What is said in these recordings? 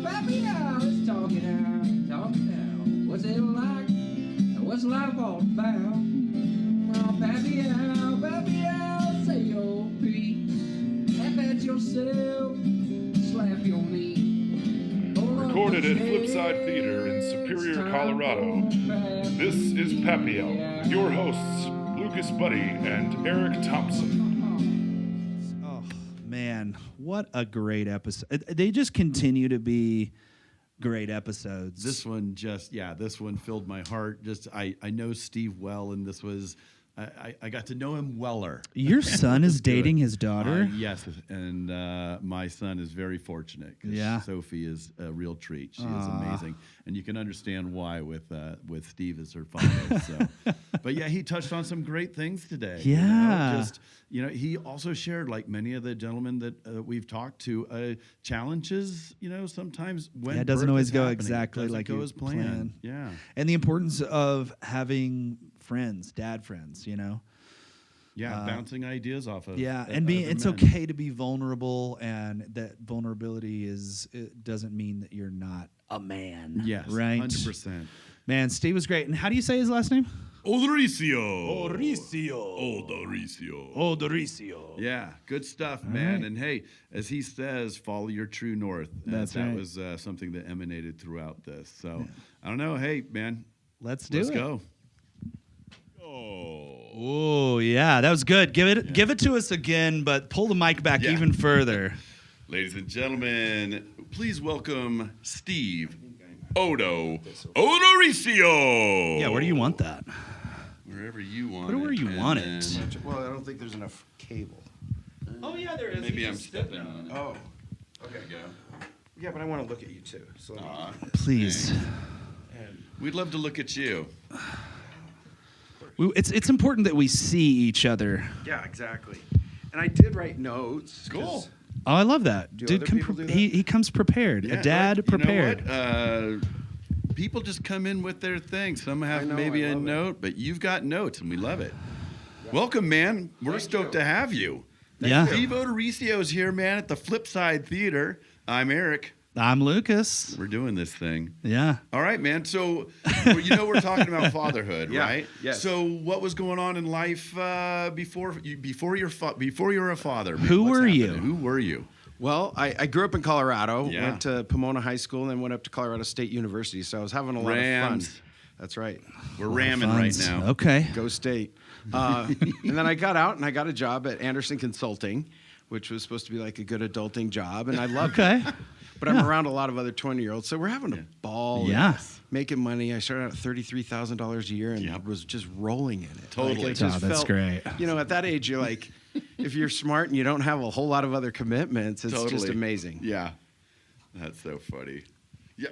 Pappy, let's talk it out. Talk it out. What's it like? What's life all about? Oh, Pappy, say your piece. Laugh at yourself. Slap your knee. Recorded at Flipside Theater in Superior, Colorado, this is Pappy with your hosts, Lucas Buddy and Eric Thompson. Oh, man, what a great episode. They just continue to be great episodes. This one filled my heart. I know Steve well, and this was... I got to know him weller. Your son is dating his daughter? Yes, and my son is very fortunate. Yeah. Sophie is a real treat. She is amazing, and you can understand why with Steve as her father. So, but yeah, he touched on some great things today. Yeah. He also shared, like many of the gentlemen that we've talked to, challenges. Sometimes when it doesn't birth always is go happening, exactly doesn't like go you as planned. Yeah. And the importance of having friends, dad friends, Yeah, bouncing ideas off of. Yeah, other and it's men. okay to be vulnerable, and that vulnerability doesn't mean that you're not a man. Yes, right, 100%. Man, Steve was great. And how do you say his last name? Odorisio. Odorisio. Yeah, good stuff, All man. right. And hey, as he says, follow your true north. That's that right. was something that emanated throughout this. So I don't know. Hey, man, Let's let's go. Oh yeah, that was good. Give it to us again, but pull the mic back even further. Ladies and gentlemen, please welcome Steve Odorisio. Yeah, where do you want that? Wherever you want Put it where you and want then- it. Well, I don't think there's enough cable. Oh yeah, there is. Maybe I'm stepping on it. Oh, Okay, go. yeah, but I want to look at you too. So let me- Please. We'd love to look at you. It's important that we see each other. yeah, exactly. And I did write notes. 'cause- Cool. Oh, I love that. Do Dude, other people do that? he comes prepared. Yeah, A dad you know prepared. what? People just come in with their thing. Some have know, maybe I a love it. note, but you've got notes, and we love it. Welcome, man. We're stoked to have you. Yeah. Steve Odorisio's here, man, at the Flipside Theater. I'm Eric. I'm Lucas. We're doing this thing. Yeah. All right, man. So, we're talking about fatherhood, Yeah, right? yes. So, what was going on in life before you're a father? Who What's were you? happening? Who were you? Well, I grew up in Colorado. Yeah. Went to Pomona High School and then went up to Colorado State University. So I was having a lot of Rams. fun. That's right. We're ramming right Funds. now. Okay. Go State. And then I got out and I got a job at Anderson Consulting, which was supposed to be like a good adulting job, and I loved Okay. it. But I'm around a lot of other 20-year-olds, so we're having a ball. Yeah. Making money. I started out at $33,000 a year and Yep. was just rolling in it. Totally. Like, it Oh, just that's felt- great. At that age, you're like, if you're smart and you don't have a whole lot of other commitments, it's just Totally. amazing. Yeah. That's so funny. Yeah.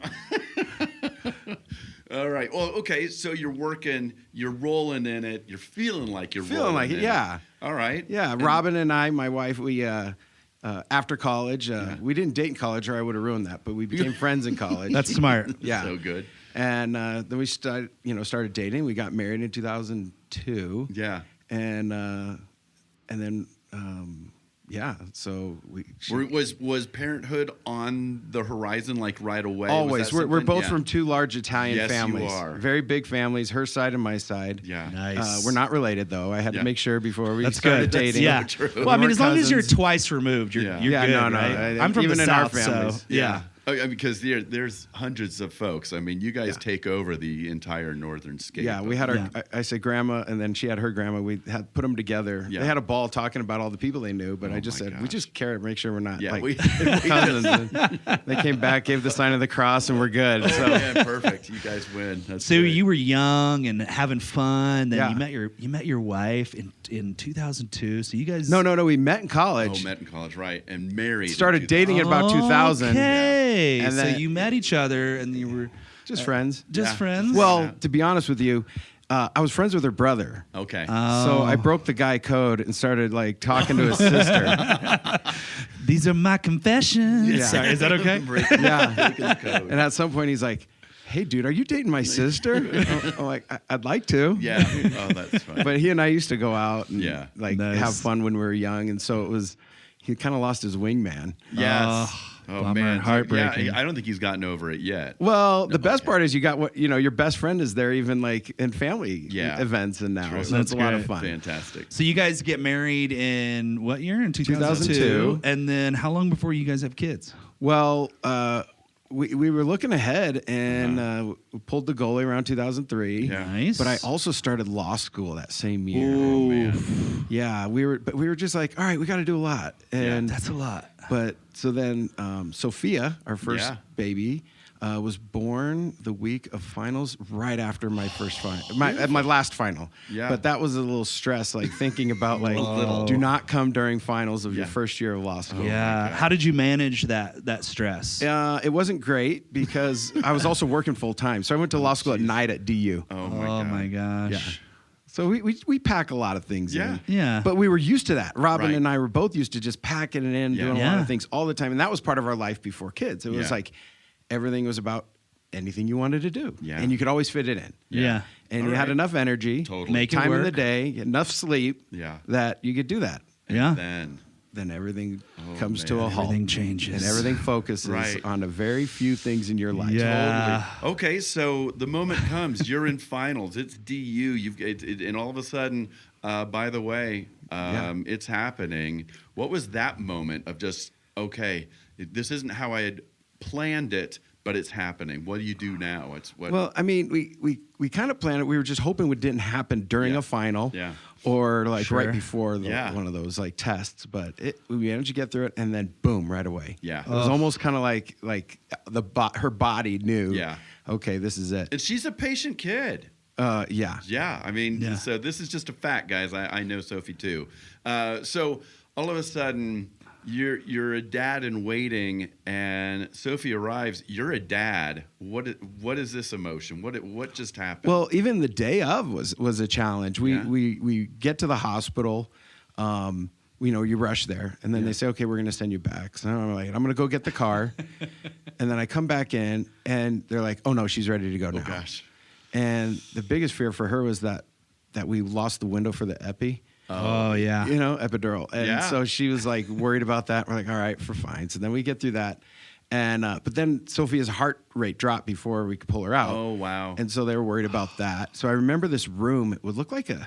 All right. Well, okay. So you're working, you're rolling in it, you're feeling like you're Feeling rolling like it, in yeah. All right. Yeah, Robin and I, my wife, we after college, we didn't date in college, or I would have ruined that. But we became friends in college. That's smart. yeah, So good. And then we started dating. We got married in 2002. Yeah. And then so we Was parenthood on the horizon like right away? always. Was that We're something? both Yeah. from two large Italian Yes, you families. are. Very big families. Her side and my side. Yeah. Nice. We're not related though. I had Yeah. to make sure before we That's started good. dating. Yeah. true. Well, I mean, We're as long as you're cousins. twice removed, you're Yeah. good, Yeah, no, right? no. I'm from Even the in our South, families. so yeah. Oh, yeah, because there's hundreds of folks. I mean, you guys take over the entire northern scape. Yeah, we had our. Yeah. I say grandma, and then she had her grandma. We had put them together. Yeah. They had a ball talking about all the people they knew, but Oh I just my said we gosh. just care to make sure we're not Yeah, like we cousins. And they came back, gave the sign of the cross, and we're good. So yeah, perfect. You guys win. That's So great. you were young and having fun. Then Yeah. you met your wife in 2002. So you guys no, we met in college. met in college, right? And married. in Started 2000. dating at about 2000. Okay, And so then- you met each other and you were Just friends. just Yeah. friends. Well, to be honest with you, I was friends with her brother. Okay. So I broke the guy code and started like talking to his sister. these are my confessions. Yeah. Sorry, is that okay? Yeah. Breaking the code. And at some point he's like, "Hey, dude, are you dating my sister?" I'm like, "I'd like to." Yeah. Oh, that's fine. But he and I used to go out and Yeah. like Nice. have fun when we were young, and so it was. He kind of lost his wingman. yes. Oh Bummer, man, heartbreaking. Yeah, I don't think he's gotten over it yet. Well, the best part is you got what your best friend is there, even like in family events and now, True. so that's a lot of great. fun. Fantastic. So you guys get married in what year? In 2002. 2002. And then how long before you guys have kids? Well, we were looking ahead and we pulled the goalie around 2003. Yeah. Nice. But I also started law school that same year. Ooh, man. Yeah, we were just like, all right, we got to do a lot, and that's a lot. But so then Sophia, our first Yeah. baby, was born the week of finals, right after my first final, my last final. Yeah. But that was a little stress, like thinking about like, do not come during finals of your first year of law school. Yeah. How did you manage that stress? It wasn't great because I was also working full time. So I went to law school at night at DU. Oh Oh my gosh. Yeah. So we pack a lot of things Yeah. in. Yeah. But we were used to that. Robin Right. and I were both used to just packing it in, Yeah. doing a lot Yeah. of things all the time. And that was part of our life before kids. It was Yeah. like everything was about anything you wanted to do. Yeah. And you could always fit it in. Yeah. And All you had right. enough energy, Totally. Make it time in work. the day, enough sleep Yeah. that you could do that. Yeah. Then everything Oh, comes to man. a halt. Everything changes. And everything focuses Right. on a very few things in your life. Yeah. Okay, so the moment comes. You're in finals. It's DU. And all of a sudden, by the way, it's happening. What was that moment of just this isn't how I had planned it, but it's happening. What do you do now? Well, I mean, we kind of planned it. We were just hoping it didn't happen during Yeah. a final, Yeah. or like Sure. right before one of those like tests. But we managed to get through it, and then boom, right away. Yeah. it was almost kind of like her body knew. Yeah. Okay, this is it. And she's a patient kid. Yeah. Yeah, I mean, Yeah. so this is just a fact, guys. I know Sophie too. So all of a sudden, you're a dad in waiting, and Sophie arrives. You're a dad. What is this emotion? What just happened? Well, even the day of was a challenge. We get to the hospital. You rush there, and then they say, "Okay, we're going to send you back." So I'm like, "I'm going to go get the car," and then I come back in, and they're like, "Oh no, she's ready to go now." gosh. And the biggest fear for her was that we lost the window for the epi. Oh yeah. Epidural. And Yeah. so she was like worried about that. We're like, all right, fine. So then we get through that. And but then Sophia's heart rate dropped before we could pull her out. Oh, wow. And so they were worried about that. So I remember this room. It would look like it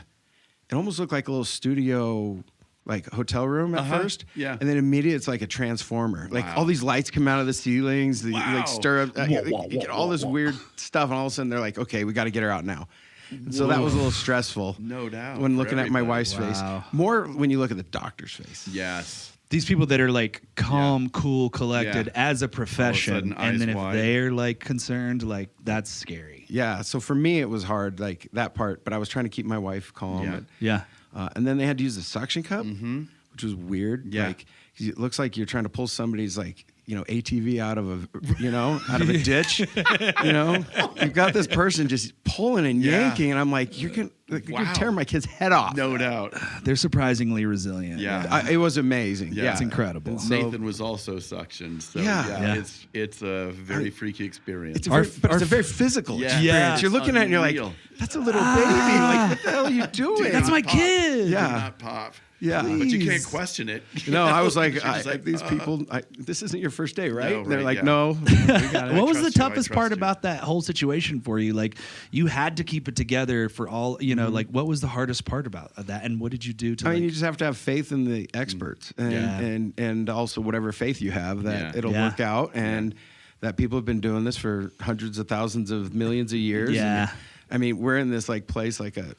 almost looked like a little studio, like hotel room at first. Yeah. And then immediately it's like a transformer. Like Wow. all these lights come out of the ceilings. The, Wow. like stir up. You get all this weird stuff. And all of a sudden they're like, okay, we got to get her out now. And so that was a little stressful. No doubt, When for looking at my everybody. wife's face. Wow. More when you look at the doctor's face. Yes. These people that are like calm, cool, collected Yeah. as a profession, All of a sudden, and then eyes if wide. they're like concerned, like that's scary. Yeah. So for me, it was hard, like that part. But I was trying to keep my wife calm. Yeah. And, Yeah. and then they had to use the suction cup, which was weird. Yeah. Like, 'cause it looks like you're trying to pull somebody's like, ATV out of a ditch. You've got this person just pulling and Yeah. yanking, and I'm like, you're Wow. tear my kid's head off. No doubt. They're surprisingly resilient. Yeah. It was amazing. Yeah. Yeah, It's incredible. And so- Nathan was also suctioned. So Yeah. Yeah. it's a very freaky experience. It's a Our- very, but it's a very physical Yeah. experience. Yeah. You're looking at it and you're like, Unreal. that's a little baby. Like, what the hell are you doing? That's my Pop. kid. Yeah. Do not pop. Yeah. But you can't Please. question it. No, I was like, She was like, these people, this isn't your first day, right? No, And they're right, like, yeah. no, we got it. What was the trust you, I toughest trust part you. about that whole situation for you? Like, you had to keep it together for all, like, what was the hardest part about that? And what did you do to, I mean, you like, just have to have faith in the experts, and Yeah. and also whatever faith you have that Yeah. it'll Yeah. work out, and that people have been doing this for hundreds of thousands of millions of years. Yeah. I mean, we're in this like place like a.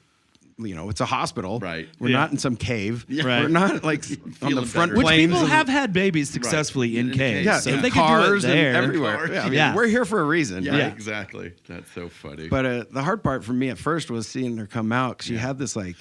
It's a hospital. Right. We're Yeah. not in some cave. Right. We're not like on the Feeling front better. which plains. people of- have had babies successfully in In caves. Yeah, so in if they cars could do it there. and everywhere. Cars. Yeah, I mean, Yeah. we're here for a reason. Yeah, right? Yeah. exactly. That's so funny. But the hard part for me at first was seeing her come out because she had this like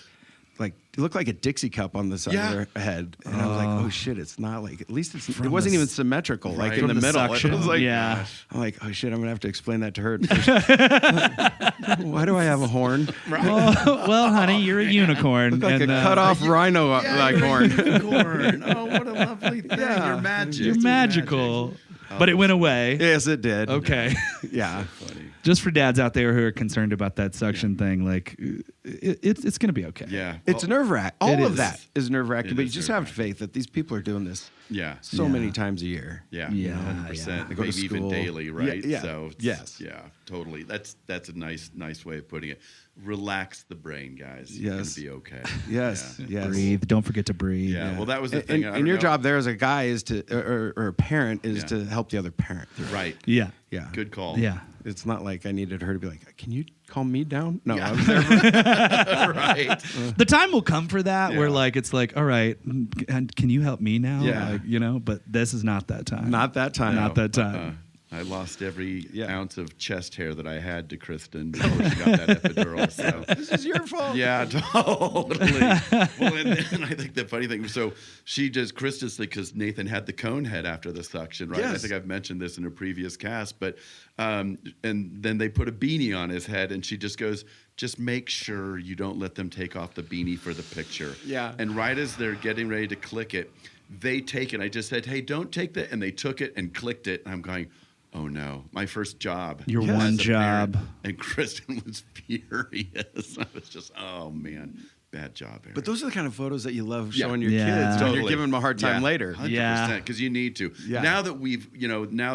it looked like a Dixie cup on the side Yeah. of her head, and I was like, oh shit, it's not like at least it From wasn't the even symmetrical like Right. in From the the middle. suction, It was like, yeah. I'm like, oh shit, I'm gonna have to explain that to her. At first. Why do I have a horn? Well, honey, you're a unicorn. Look like and, a cut off rhino like horn. Unicorn. Oh, what a lovely thing. Yeah. You're magic. You're magical. But it went away. Yes, it did. Okay. Yeah. Funny. Just for dads out there who are concerned about that suction thing, like it's going to be okay. Yeah. It's nerve-wracking. All It of is. that is nerve-wracking, It but you is just have nerve-wracking. faith that these people are doing this Yeah. so many times a year. Yeah. Yeah, 100%. yeah. They go to Maybe even school. daily, right? Yeah, yeah. So it's- Yes. Yeah, totally. That's a nice way of putting it. Relax the brain, guys. You're Yes. gonna be okay. Yes, Yeah. yes. Breathe. Don't forget to breathe. Yeah. Well, that was the thing. I And don't your know. job there as a guy is to, or a parent is Yeah. to help the other parent. through it. Right. Yeah. Yeah. Good call. Yeah. It's not like I needed her to be like, can you calm me down? No, Yeah. I was there. Right. The time will come for that where Yeah. like it's like, all right, and can you help me now? Yeah. Like, you know, but this is not that time. Not that time. Not that time. I lost every Yeah. ounce of chest hair that I had to Kristen before she got that epidural. So. This is your fault. Yeah, totally. Well, and then I think the funny thing, so she just, because Nathan had the cone head after the suction, right? I Yes. think I've mentioned this in a previous cast, but, and then they put a beanie on his head and she just goes, just make sure you don't let them take off the beanie for the picture. Yeah. And right as they're getting ready to click it, they take it. I just said, hey, don't take that. And they took it and clicked it. And I'm going, oh no, my first job. Your as one a parent. job. And Kristen was furious. I was just, oh man, bad job, Eric. But those are the kind of photos that you love Yeah. showing your Yeah. kids when Totally. you're giving them a hard time Yeah. later. 100%, Yeah. because you need to. Yeah. Now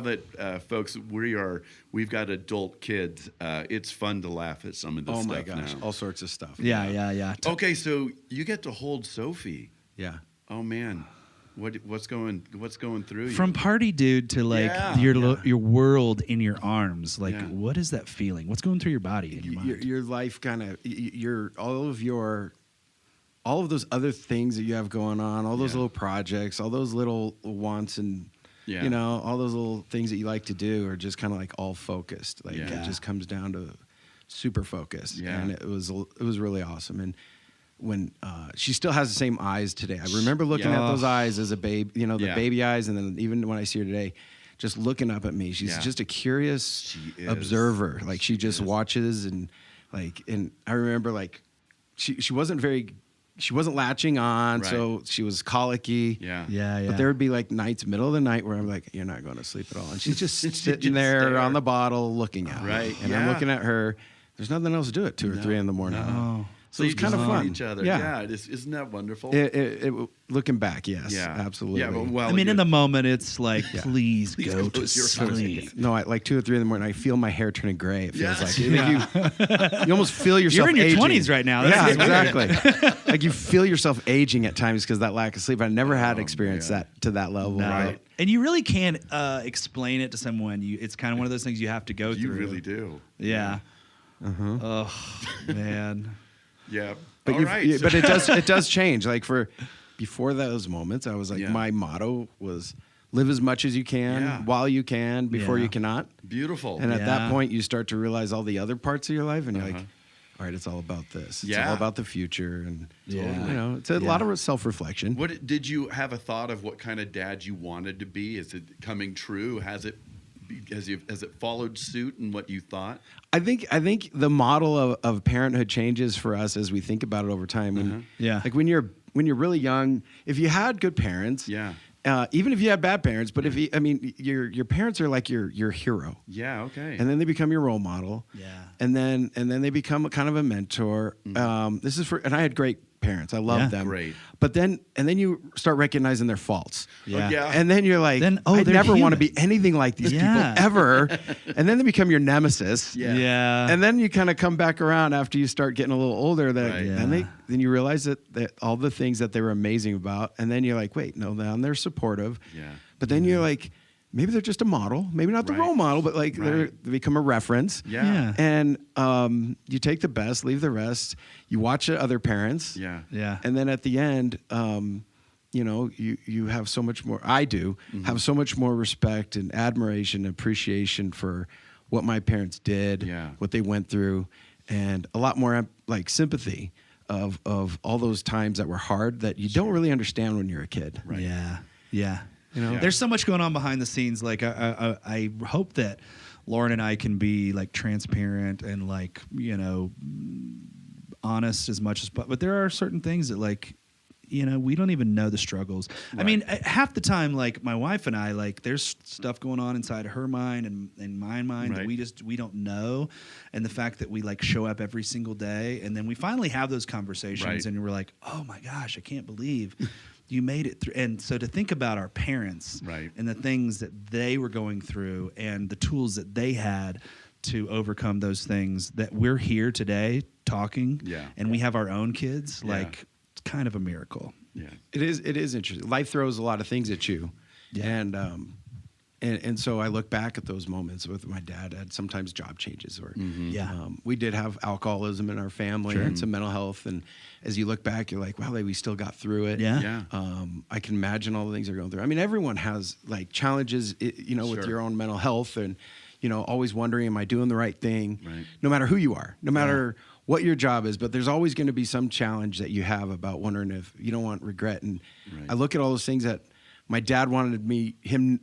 that folks, we've got adult kids. It's fun to laugh at some of this Oh stuff my gosh, now. all sorts of stuff. Yeah. Okay, so you get to hold Sophie. Yeah. Oh man, what's going through you? From party dude to like Yeah. your world in your arms. Like, Yeah. what is that feeling? What's going through your body and your mind? Your life kind of all of those other things that you have going on, all those Yeah. little projects, all those little wants and Yeah. all those little things that you like to do are just kind of like all focused. Like Yeah. it just comes down to super focused. Yeah. And it was really awesome. And when she still has the same eyes today, I remember looking Yeah. at those eyes as a babe, the Yeah. baby eyes, and then even when I see her today, just looking up at me, she's Yeah. just a curious She is. observer. Like she just is. watches and I remember like she wasn't latching on, Right. so she was colicky. Yeah. Yeah. But there would be like nights, middle of the night, where I'm like, "You're not going to sleep at all," and she's just She's sitting just there there. on the bottle, looking at me. Right, And I'm yeah. looking at her. There's nothing else to do at 2 or 3 in the morning. Oh. So it's you kind of just fun. find each other. Yeah. Isn't that wonderful? Looking back, yes, yeah, absolutely. Yeah, but, well, I mean, in you- the moment, it's like, Yeah. please Please go to close your eyes. sleep. No, at like 2 or 3 in the morning, I feel my hair turning gray. It feels Yes. like you almost feel yourself. You're in your aging. 20s right now. Yeah, That's exactly. Like you feel yourself aging at times because that lack of sleep. I never had experienced man. that to that level. No. Right. And you really can't explain it to someone. It's kind of one of those things you have to go you through. really do. Yeah. Oh, man. Yeah. But All right. but it does change. Like before those moments, I was like, Yeah. my motto was live as much as you can Yeah. while you can before Yeah. you cannot. Beautiful. And at Yeah. that point, you start to realize all the other parts of your life, and you're Uh-huh. like, all right, it's all about this. It's Yeah. all about the future, and Yeah. it's a lot of self-reflection. What did you have a thought of what kind of dad you wanted to be? Is it coming true? Has it followed suit in what you thought? I think the model of parenthood changes for us as we think about it over time. And Yeah. like when you're really young, if you had good parents, Yeah. Even if you had bad parents, but your parents are like your hero, Yeah. Okay. and then they become your role model, Yeah. and then they become a kind of a mentor. And I had great parents. I loved Yeah. them. Great. But then you start recognizing their faults. Yeah. Yeah. And then you're like, I they're never want to human. be anything like these Yeah. people ever. And then they become your nemesis. Yeah. Yeah. And then you kind of come back around after you start getting a little older. That Right. Yeah. then you realize that all the things that they were amazing about, and then you're like, wait, no, now they're supportive. Yeah. But then you're like, maybe they're just a model, maybe not the Right. role model, but like Right. they become a reference. Yeah. And you take the best, leave the rest. You watch other parents. Yeah. Yeah. And then at the end, you have so much more. I do have so much more respect and admiration, and appreciation for what my parents did, Yeah. what they went through, and a lot more like sympathy of all those times that were hard that you don't really understand when you're a kid. Right. Yeah. Yeah. Yeah. There's so much going on behind the scenes. Like I hope that Lauren and I can be like transparent and like, honest as much as, but there are certain things that like we don't even know the struggles. I mean, half the time, like my wife and I, like there's stuff going on inside her mind and my mind that we don't know. And the fact that we like show up every single day, and then we finally have those conversations, and we're like, oh my gosh, I can't believe you made it through. And so to think about our parents and the things that they were going through and the tools that they had to overcome those things, that we're here today talking and we have our own kids, like it's kind of a miracle. Yeah, it is interesting. Life throws a lot of things at you. And so I look back at those moments with my dad. Had sometimes job changes, or we did have alcoholism in our family and some mental health. And as you look back, you're like, wow, we still got through it. I can imagine all the things they're going through. I mean, everyone has like challenges, with your own mental health, and always wondering, am I doing the right thing? No matter who you are, no matter what your job is, but there's always going to be some challenge that you have about wondering if you don't want regret. And I look at all those things that my dad wanted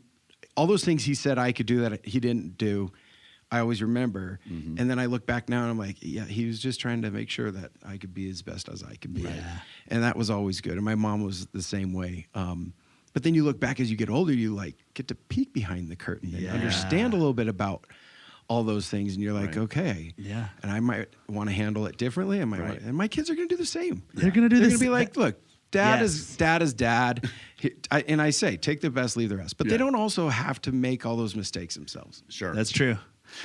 all those things he said I could do that he didn't do, I always remember. And then I look back now and I'm like, yeah, he was just trying to make sure that I could be as best as I could be. And that was always good. And my mom was the same way. But then you look back as you get older, you like get to peek behind the curtain and understand a little bit about all those things. And you're like, okay. And I might want to handle it differently. And my kids are going to do the same. They're going to do this. They're going to be like, look, Dad is dad. And I say, take the best, leave the rest. But they don't also have to make all those mistakes themselves. Sure. That's true.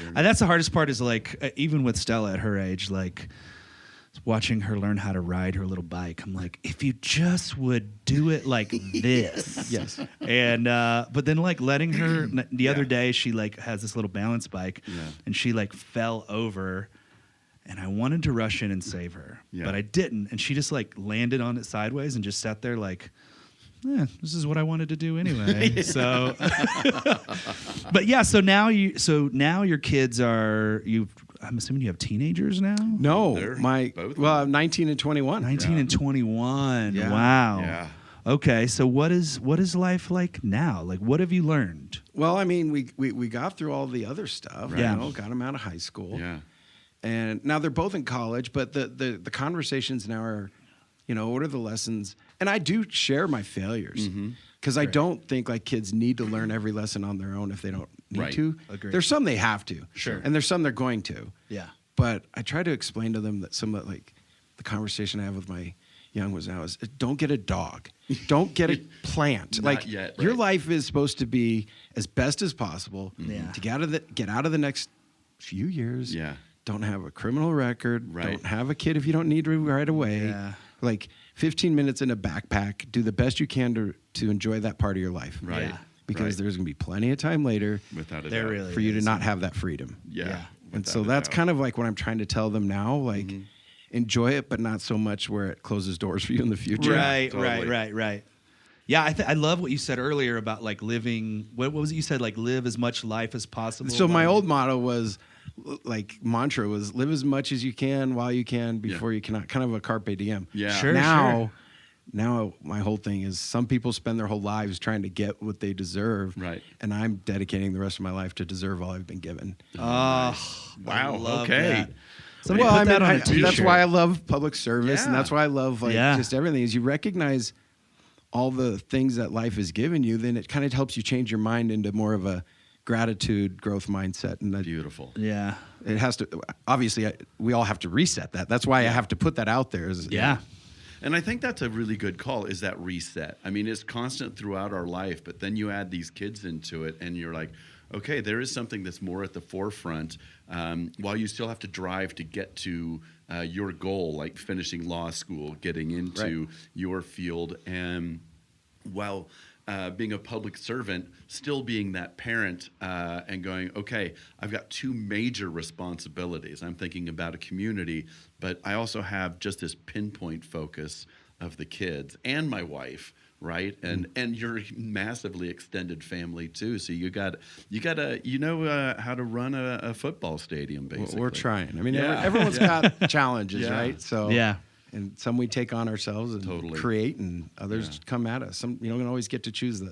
And that's the hardest part is like, even with Stella at her age, like watching her learn how to ride her little bike. I'm like, if you just would do it like this. And, but then like letting her, the other day, she like has this little balance bike and she like fell over. And I wanted to rush in and save her, but I didn't. And she just like landed on it sideways and just sat there like, this is what I wanted to do anyway. So, but so now your kids are, I'm assuming you have teenagers now? No, both 19 and 21. 19 and 21. Yeah. Wow. Yeah. Okay. So what is life like now? Like, what have you learned? Well, I mean, we got through all the other stuff, got them out of high school. Yeah. And now they're both in college, but the conversations now are, what are the lessons? And I do share my failures because I don't think like kids need to learn every lesson on their own if they don't need to. Agreed. There's some they have to. Sure. And there's some they're going to. Yeah. But I try to explain to them that some of like the conversation I have with my young ones now is don't get a dog. Don't get a plant. Not yet, your life is supposed to be as best as possible to get out of the next few years. Yeah. Don't have a criminal record. Don't have a kid if you don't need to right away. Yeah. Like 15 minutes in a backpack. Do the best you can to enjoy that part of your life. Right. Yeah. Because there's going to be plenty of time later Without a There doubt. really for you to is. not have that freedom. Yeah. And so that's kind of like what I'm trying to tell them now. Like, enjoy it, but not so much where it closes doors for you in the future. Right. Totally. Yeah, I love what you said earlier about like living. What was it you said? Like live as much life as possible. So my old motto was, like mantra was, live as much as you can while you can before you cannot. Kind of a carpe diem. Yeah. Sure. Now my whole thing is some people spend their whole lives trying to get what they deserve. Right. And I'm dedicating the rest of my life to deserve all I've been given. Wow. Okay. Somebody put that on a t-shirt. That's why I love public service, and that's why I love just everything. Is you recognize all the things that life has given you, then it kind of helps you change your mind into more of a gratitude growth mindset. And that, Beautiful. Yeah. it has to. Obviously, we all have to reset that. That's why I have to put that out there. And I think that's a really good call, is that reset. I mean, it's constant throughout our life, but then you add these kids into it, and you're like, okay, there is something that's more at the forefront, while you still have to drive to get to your goal, like finishing law school, getting into your field, and while being a public servant, still being that parent and going, okay, I've got two major responsibilities. I'm thinking about a community, but I also have just this pinpoint focus of the kids and my wife, right? And your massively extended family too. So you got how to run a football stadium, basically. We're trying. I mean, everyone's got challenges, right? So yeah. And some we take on ourselves and create, and others come at us. Some you don't always get to choose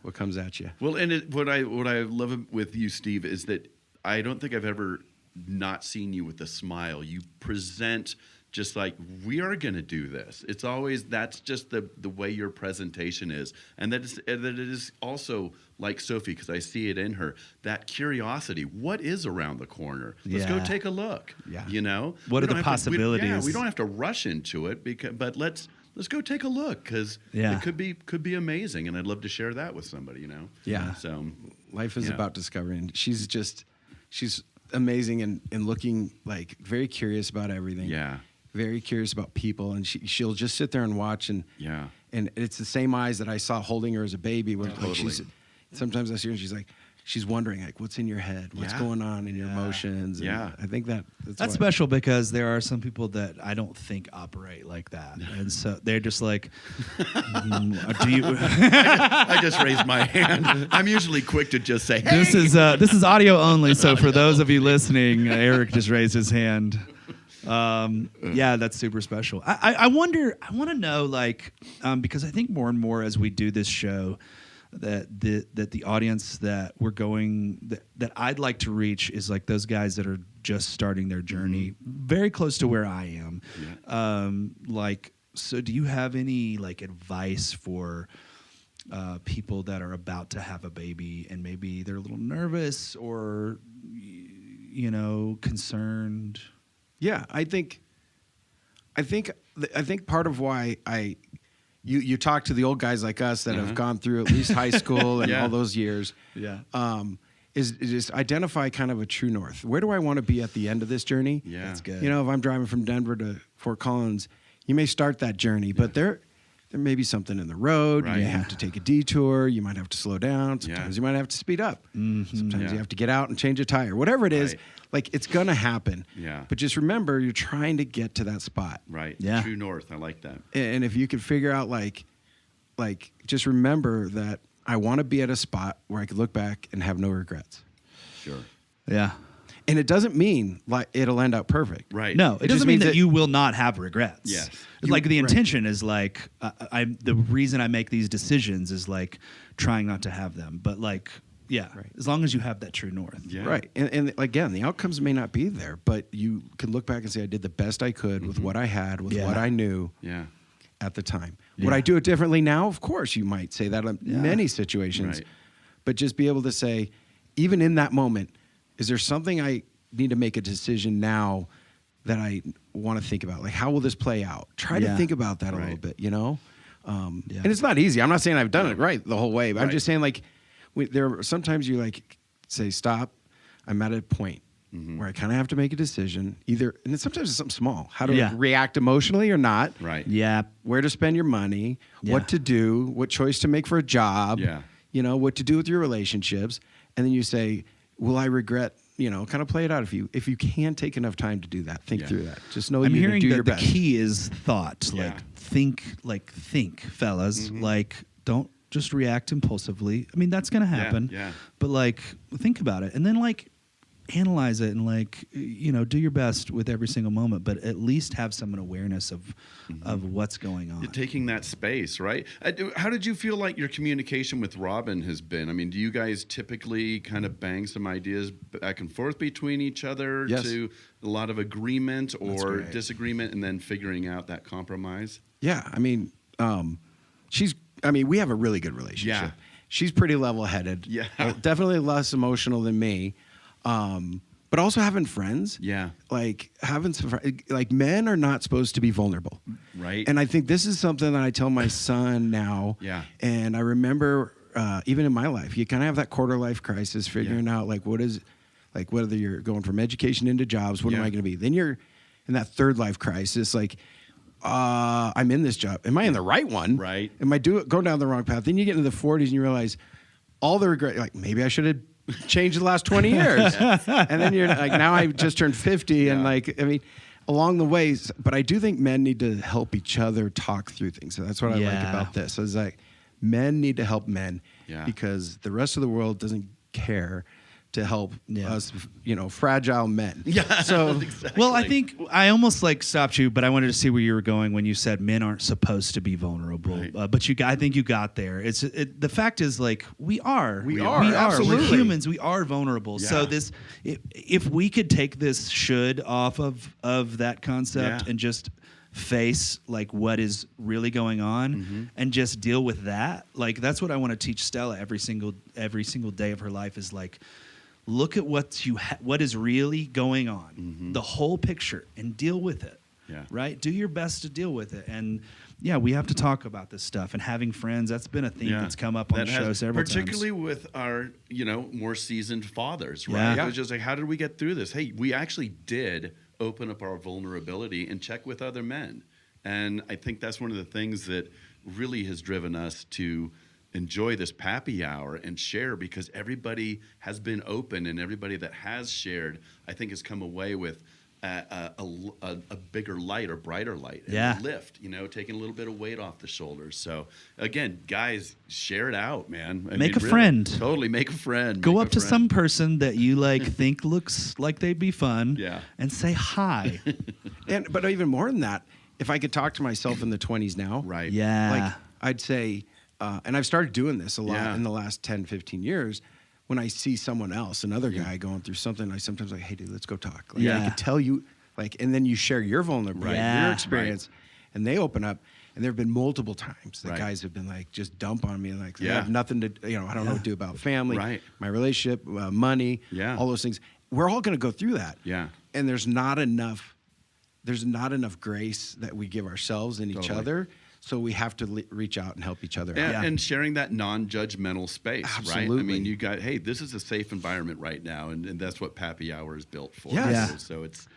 what comes at you. Well, and what I love with you, Steve, is that I don't think I've ever not seen you with a smile. You present just like, we are going to do this. It's always, that's just the way your presentation is. And that it is also like Sophie, because I see it in her, that curiosity. What is around the corner? Let's go Yeah. take a look. Yeah. You know? What We are don't the have to- possibilities? we don't have to rush into it, but let's go take a look, because Yeah. it could be amazing. And I'd love to share that with somebody, you know? Yeah. So Life is Yeah. about discovering. She's amazing and looking like very curious about everything. yeah. Very curious about people, and she'll just sit there and watch, and Yeah. and it's the same eyes that I saw holding her as a baby. Where like she's, Totally. sometimes I see her and she's like, she's wondering like, what's in your head, what's Yeah. going on in your emotions. And Yeah. I think that's why- special because there are some people that I don't think operate like that, and so they're just like, "Do you?" I just raised my hand. I'm usually quick to just say, hey. This is audio only, so for those of you listening, Eric just raised his hand. Yeah, that's super special. I want to know, like, because I think more and more as we do this show, that the audience that we're going that I'd like to reach is like those guys that are just starting their journey, very close to where I am. Yeah. Like, so do you have any like advice for people that are about to have a baby and maybe they're a little nervous or concerned? Yeah, I think part of why you talk to the old guys like us that have gone through at least high school and Yeah. all those years. Yeah. Is just identify kind of a true north. Where do I want to be at the end of this journey? Yeah. That's good. You know, if I'm driving from Denver to Fort Collins, you may start that journey, but there may be something in the road. Right. You may have to take a detour. You might have to slow down. Sometimes you might have to speed up. Sometimes Yeah. you have to get out and change a tire. Whatever it is, Right. like it's going to happen. Yeah. But just remember, you're trying to get to that spot. Right. Yeah. True north. I like that. And if you can figure out like just remember that I want to be at a spot where I can look back and have no regrets. Sure. Yeah. And it doesn't mean like it'll end up perfect. Right. No, it just doesn't mean means that that- you will not have regrets. Yes. Like the right. intention is like the reason I make these decisions is like trying not to have them. But like, yeah, Right. as long as you have that true north. Yeah. Right. And again, the outcomes may not be there, but you can look back and say, I did the best I could with what I had, with Yeah. what I knew Yeah. at the time. Yeah. Would I do it differently now? Of course, you might say that in Yeah. many situations. Right. But just be able to say, even in that moment, is there something I need to make a decision now that I want to think about? Like, how will this play out? Try Yeah. to think about that a little Right. bit, you know? Yeah. And it's not easy. I'm not saying I've done it right the whole way, but I'm Right. just saying, like, there are sometimes you like say, stop. I'm at a point where I kind of have to make a decision. Either, and then sometimes it's something small. How to Yeah. react emotionally or not. Right. Yeah. Where to spend your money. Yeah. What to do. What choice to make for a job. Yeah. You know, what to do with your relationships. And then you say, will I regret? You know, kind of play it out. If you can take enough time to do that, think Yeah. through that. Just know I'm you're hearing going to do that your the best. key is thought. Yeah. Think, fellas. Like, don't just react impulsively. I mean, that's going to happen. Yeah. But like, think about it, and then like, analyze it, and like, do your best with every single moment. But at least have some awareness of what's going on. You're taking that space, right? How did you feel like your communication with Robin has been? I mean, do you guys typically kind of bang some ideas back and forth between each other Yes. to a lot of agreement or great. disagreement and then figuring out that compromise? Yeah, I mean, we have a really good relationship. Yeah. She's pretty level-headed. Yeah. Definitely less emotional than me. But also having friends. Yeah. Like having some like men are not supposed to be vulnerable. Right. And I think this is something that I tell my son now. Yeah. And I remember even in my life, you kind of have that quarter life crisis, figuring out like whether you're going from education into jobs, what am Yeah. I going to be? Then you're in that third life crisis, like I'm in this job. Am I in the right one? Right. Am I going down the wrong path? Then you get into the 40s and you realize all the regret, like maybe I should have changed the last 20 years. And then you're like, now I just turned 50 and Yeah. like, I mean, along the ways, but I do think men need to help each other talk through things. So that's what I like Yeah. about this is like men need to help men Yeah. because the rest of the world doesn't care to help Yeah. us, fragile men. Yeah. So, exactly. Well, I think I almost like stopped you, but I wanted to see where you were going when you said men aren't supposed to be vulnerable. Right. But I think you got there. The fact is, like, we are. We are, absolutely. We're humans. We are vulnerable. Yeah. So if we could take this should off of that concept Yeah. and just face like what is really going on and just deal with that, like that's what I want to teach Stella every single day of her life is like, look at what is really going on, the whole picture, and deal with it. Yeah. Right? Do your best to deal with it. And yeah, we have to talk about this stuff. And having friends, that's been a theme that's come up on the show several particularly times. with our, more seasoned fathers, right? Yeah. It was just like, how did we get through this? Hey, we actually did open up our vulnerability and check with other men. And I think that's one of the things that really has driven us to enjoy this Pappy Hour and share, because everybody has been open, and everybody that has shared, I think, has come away with a bigger light or brighter light, and Yeah. a lift, taking a little bit of weight off the shoulders. So again, guys, share it out, man. Make a friend. Totally, make a friend. Go Make up a to friend. some person that you like think looks like they'd be fun, Yeah. and say hi. but even more than that, if I could talk to myself in the 20s now, Right. Yeah. like I'd say, and I've started doing this a lot Yeah. in the last 10, 15 years. When I see someone else, another guy going through something, I sometimes like, hey, dude, let's go talk. Like, Yeah. I could tell you, like, and then you share your vulnerability, Right. your experience, and they open up. And there have been multiple times that Right. guys have been like, just dump on me. Like, I Yeah. have nothing to, I don't know what to do about family, Right. my relationship, money, Yeah. all those things. We're all going to go through that. Yeah. And there's not enough grace that we give ourselves and each Totally. other. So we have to reach out and help each other And, out. and sharing that non-judgmental space, right? I Absolutely. mean, you got, hey, this is a safe environment right now, and that's what Pappy Hour is built for. Yes. Yeah. So it's,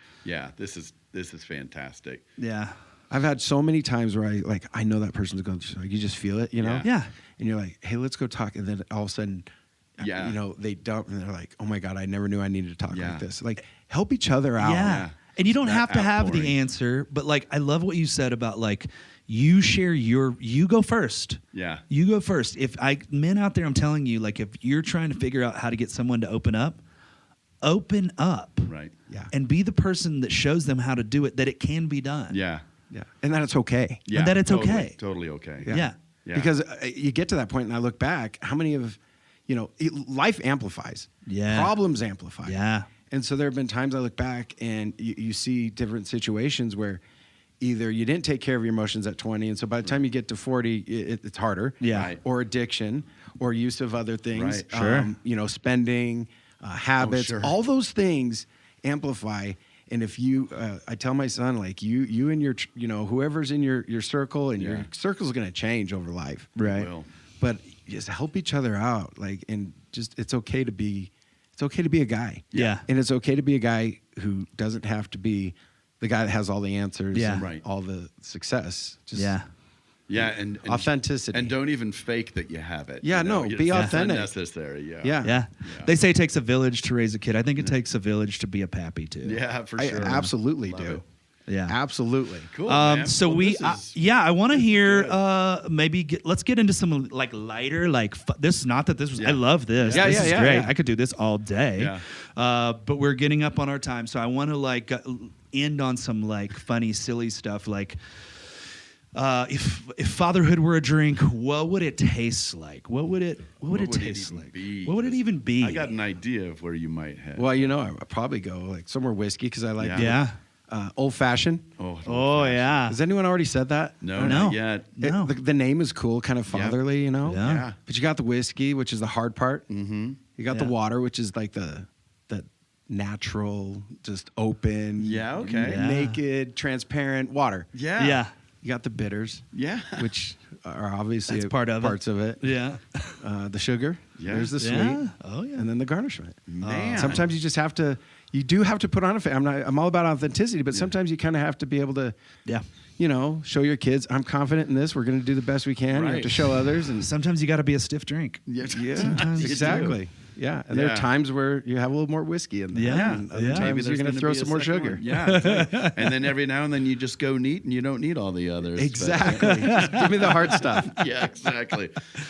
this is fantastic. Yeah. I've had so many times where I know that person's going through, like, you just feel it, Yeah. Yeah. And you're like, hey, let's go talk. And then all of a sudden, Yeah. they dump and they're like, oh my God, I never knew I needed to talk Yeah. like this. Like, help each other out. Yeah. And you don't That have to have outpouring. the answer, but like I love what you said about like you go first. Yeah. You go first. Men out there, I'm telling you, like if you're trying to figure out how to get someone to open up Right. Yeah. and be the person that shows them how to do it, that it can be done. Yeah. Yeah. And that it's okay. Yeah. that it's totally, okay. Totally okay. Yeah. Yeah. Because you get to that point and I look back, how many of, life amplifies. Yeah. Problems amplify. Yeah. And so there have been times I look back and you see different situations where either you didn't take care of your emotions at 20, and so by the time you get to 40, it's harder. Yeah. Right. Or addiction, or use of other things. Right. Sure. Spending, habits, sure. all those things amplify. And if you, I tell my son, like you and your, whoever's in your circle, and Yeah. your circle's going to change over life. Right. Will. But just help each other out, like, and just it's okay to be a guy. Yeah. And it's okay to be a guy who doesn't have to be the guy that has all the answers, Yeah. and Right. all the success. Just Yeah. Yeah, and authenticity. and don't even fake that you have it. Yeah, no, be it's authentic. unnecessary. Yeah. Yeah. Yeah. They say it takes a village to raise a kid. I think it takes a village to be a pappy too. Yeah, for I sure. absolutely Love do. it. Yeah. Absolutely. Cool. Man. So Well, this is- I want to hear, good. let's get into some like lighter, like this. Not that this was. Yeah. I love this. Yeah, this yeah, is yeah, great. yeah. I could do this all day. Yeah. But we're getting up on our time, so I want to like end on some like funny, silly stuff. Like, if fatherhood were a drink, what would it taste like? What would it taste even like? be? What would it even be? I got an idea of where you might head. Well, I'd probably go like somewhere whiskey because I like Yeah. old fashioned. Oh yeah. Has anyone already said that? No, No. not yet. No. The name is cool, kind of fatherly, Yeah. Yeah. But you got the whiskey, which is the hard part. Mm-hmm. You got the Yeah. water, which is like the natural, just open, Yeah, okay. Yeah. naked, transparent water. Yeah. Yeah. You got the bitters, Yeah. which are obviously That's part of it. parts of it. Yeah. The sugar, Yeah. there's the sweet, Yeah. Oh yeah. and then the garnishment. Man. Sometimes you just have to. You do have to put on a face. I'm all about authenticity, but sometimes you kind of have to be able to, Yeah. show your kids. I'm confident in this. We're going to do the best we can. You have Right. to show others, and Sometimes you got to be a stiff drink. Yeah. Sometimes you do. exactly. Yeah, and there Yeah. are times where you have a little more whiskey in there. Yeah. and other Yeah. times Maybe you're there's going to gonna throw be some a more second sugar. one. Yeah. Exactly. And then every now and then you just go neat and you don't need all the others. but- Exactly. Just give me the hard stuff. Yeah, exactly.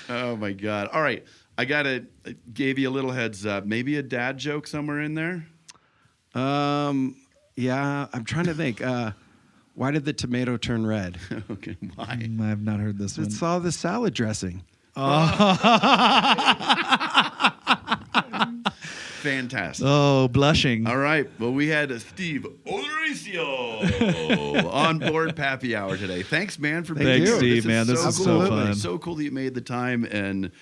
Oh my God. All right. gave you a little heads up. Maybe a dad joke somewhere in there. Yeah, I'm trying to think. Why did the tomato turn red? Okay, why? I have not heard this one. It's all the salad dressing. Fantastic. Oh, blushing. All right. Well, we had Steve Odorisio on board Pappy Hour today. Thanks, man, for being Thanks, here. Steve, man. This is so cool. fun. So cool that you made the time. And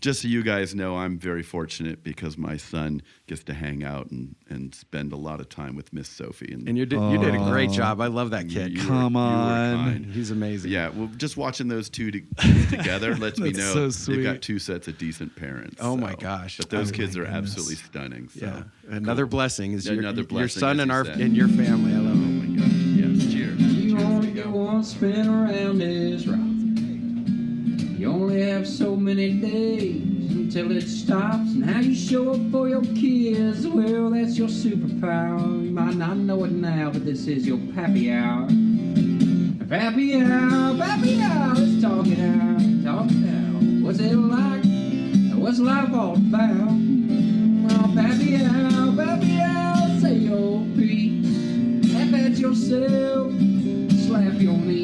just so you guys know, I'm very fortunate because my son gets to hang out and spend a lot to with Miss Sophie. And you did a great job. I love that kid. Come on. He's amazing. Yeah, well, just watching those two together lets me know so sweet. they've got two sets of decent parents. Oh, my gosh. But those Oh, kids my are goodness. absolutely stunning. So. Yeah. Another blessing is your blessing, son as and you said. and your family. I love Oh it. my gosh. Yes. Cheers. You Cheers. only get one spin around this rock. You only have so many days until it stops. And how you show up for your kids, well, that's your superpower. You might not know it now, but this is your Pappy Hour. Pappy Hour, let's talk it out. Talk it out. What's it like? What's life all about? Well, Pappy Hour, say your piece. Laugh at yourself, slap your knee.